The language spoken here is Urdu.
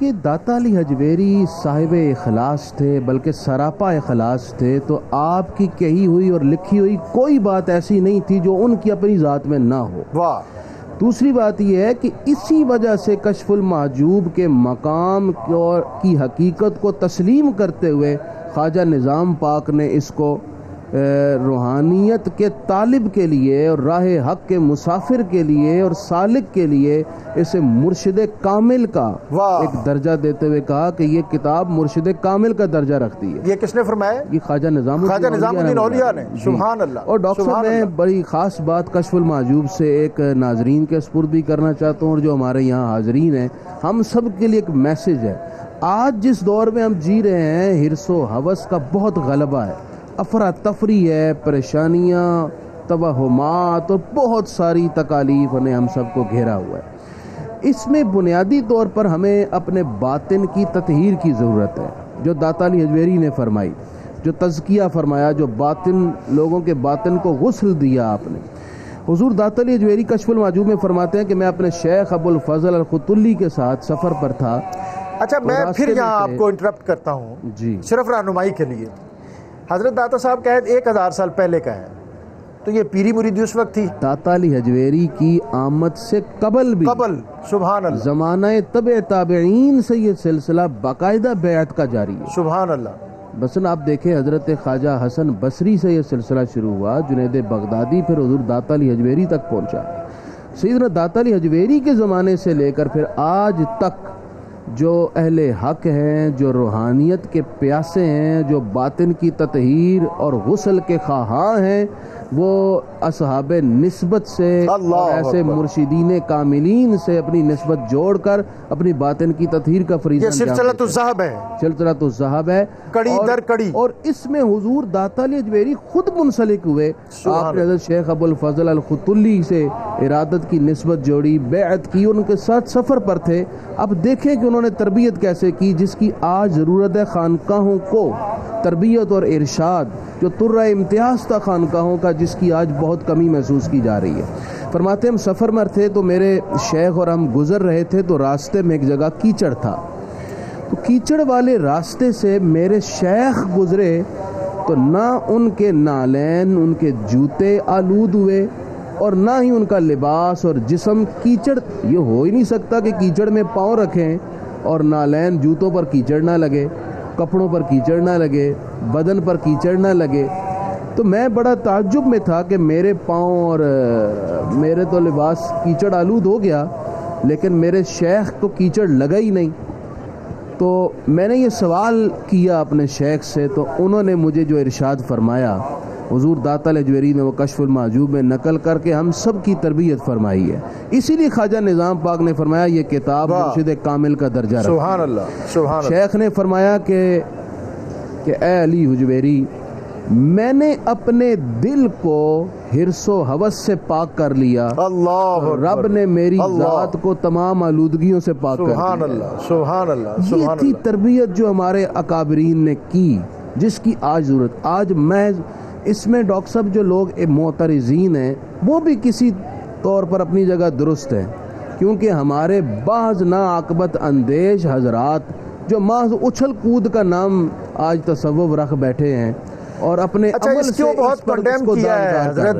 کہ داتا علی حجویری صاحب اخلاص تھے، بلکہ سراپا اخلاص تھے، تو آپ کی کہی ہوئی اور لکھی ہوئی کوئی بات ایسی نہیں تھی جو ان کی اپنی ذات میں نہ ہو۔ واہ۔ دوسری بات یہ ہے کہ اسی وجہ سے کشف المحجوب کے مقام کی حقیقت کو تسلیم کرتے ہوئے خواجہ نظام پاک نے اس کو روحانیت کے طالب کے لیے اور راہ حق کے مسافر کے لیے اور سالک کے لیے اسے مرشد کامل کا ایک درجہ دیتے ہوئے کہا کہ یہ کتاب مرشد کامل کا درجہ رکھتی ہے۔ یہ کس نے فرمایا؟ یہ خواجہ نظام الدین اولیاء نے۔ سبحان اللہ۔ اور ڈاکٹر صاحب میں بڑی خاص بات کشف المحجوب سے ایک ناظرین کے سپرد بھی کرنا چاہتا ہوں، اور جو ہمارے یہاں حاضرین ہیں ہم سب کے لیے ایک میسج ہے۔ آج جس دور میں ہم جی رہے ہیں، حرص و ہوس کا بہت غلبہ ہے، افراتفری ہے، پریشانیاں، توہمات اور بہت ساری تکالیف نے ہم سب کو گھیرا ہوا ہے۔ اس میں بنیادی طور پر ہمیں اپنے باطن کی تطہیر کی ضرورت ہے، جو داتا علی حجویری نے فرمائی، جو تزکیہ فرمایا، جو باطن لوگوں کے باطن کو غسل دیا آپ نے۔ حضور داتا علی حجویری کشف المحجوب میں فرماتے ہیں کہ میں اپنے شیخ ابو الفضل الخطلی کے ساتھ سفر پر تھا۔ اچھا، میں پھر یہاں آپ کو انٹرپٹ کرتا ہوں جی، صرف رہنمائی کے لیے۔ حضرت داتا صاحب کا 1000 سال پہلے کا ہے، تو یہ پیری مریدی اس وقت تھی داتا علی حجویری کی آمد سے قبل بھی، سبحان اللہ، زمانہ تبع تابعین سے یہ سلسلہ باقاعدہ بیعت کا جاری ہے۔ سبحان اللہ۔ مثلا آپ دیکھیں، حضرت خواجہ حسن بصری سے یہ سلسلہ شروع ہوا، جنید بغدادی، پھر حضور داتا علی حجویری تک پہنچا۔ سیدنا داتا علی حجویری کے زمانے سے لے کر پھر آج تک جو اہل حق ہیں، جو روحانیت کے پیاسے ہیں، جو باطن کی تطہیر اور غسل کے خواہاں ہیں، وہ اصحاب نسبت سے اور ایسے مرشدین کاملین سے اپنی نسبت جوڑ کر اپنی باطن کی تطہیر کا فریضہ یہ سلسلۃ الذہب ہے، سلسلۃ الذہب ہے، کڑی در کڑی۔ اور اس میں حضور داتا علی حجویری خود منسلک ہوئے۔ آپ نے حضرت شیخ ابو الفضل الخطلی سے ارادت کی نسبت جوڑی، بیعت کی، ان کے ساتھ سفر پر تھے۔ اب دیکھیں کہ انہوں نے تربیت کیسے کی، جس کی آج ضرورت ہے خانقاہوں کو، تربیت اور ارشاد، جو ترہ امتیاز تھا خانقاہوں کا، جس کی آج بہت کمی محسوس کی جا رہی ہے۔ فرماتے ہم سفر میں تھے تو میرے شیخ اور ہم گزر رہے تھے، تو راستے میں ایک جگہ کیچڑ تھا، تو کیچڑ والے راستے سے میرے شیخ گزرے تو نہ ان کے نالین، ان کے جوتے آلود ہوئے، اور نہ ہی ان کا لباس اور جسم کیچڑ، یہ ہو ہی نہیں سکتا کہ کیچڑ میں پاؤں رکھیں اور نالین جوتوں پر کیچڑ نہ لگے، کپڑوں پر کیچڑ نہ لگے، بدن پر کیچڑ نہ لگے۔ تو میں بڑا تعجب میں تھا کہ میرے پاؤں اور میرے تو لباس کیچڑ آلود ہو گیا، لیکن میرے شیخ کو کیچڑ لگا ہی نہیں۔ تو میں نے یہ سوال کیا اپنے شیخ سے، تو انہوں نے مجھے جو ارشاد فرمایا، حضور داتا علی حجویری نے وہ کشف المحجوب میں نقل کر کے ہم سب کی تربیت فرمائی ہے۔ اسی لیے خواجہ نظام پاک نے فرمایا یہ کتاب مرشد کامل کا درجہ رکھتی ہے۔ سبحان اللہ، سبحان اللہ۔ شیخ نے فرمایا کہ اے علی حجویری، میں نے اپنے دل کو حرص و ہوس سے پاک کر لیا، رب نے میری ذات کو تمام آلودگیوں سے پاک کر لیا۔ سبحان اللہ، سبحان اللہ۔ یہ تھی تربیت جو ہمارے اکابرین نے کی، جس کی آج ضرورت۔ آج میں اس میں ڈاکٹر صاحب جو لوگ معترضین ہیں، وہ بھی کسی طور پر اپنی جگہ درست ہیں، کیونکہ ہمارے بعض ناعاقبت اندیش حضرات جو محض اچھل کود کا نام آج تصوف رکھ بیٹھے ہیں اور اپنے عمل سے اس کو بہت کنڈیم کیا ہے حضرت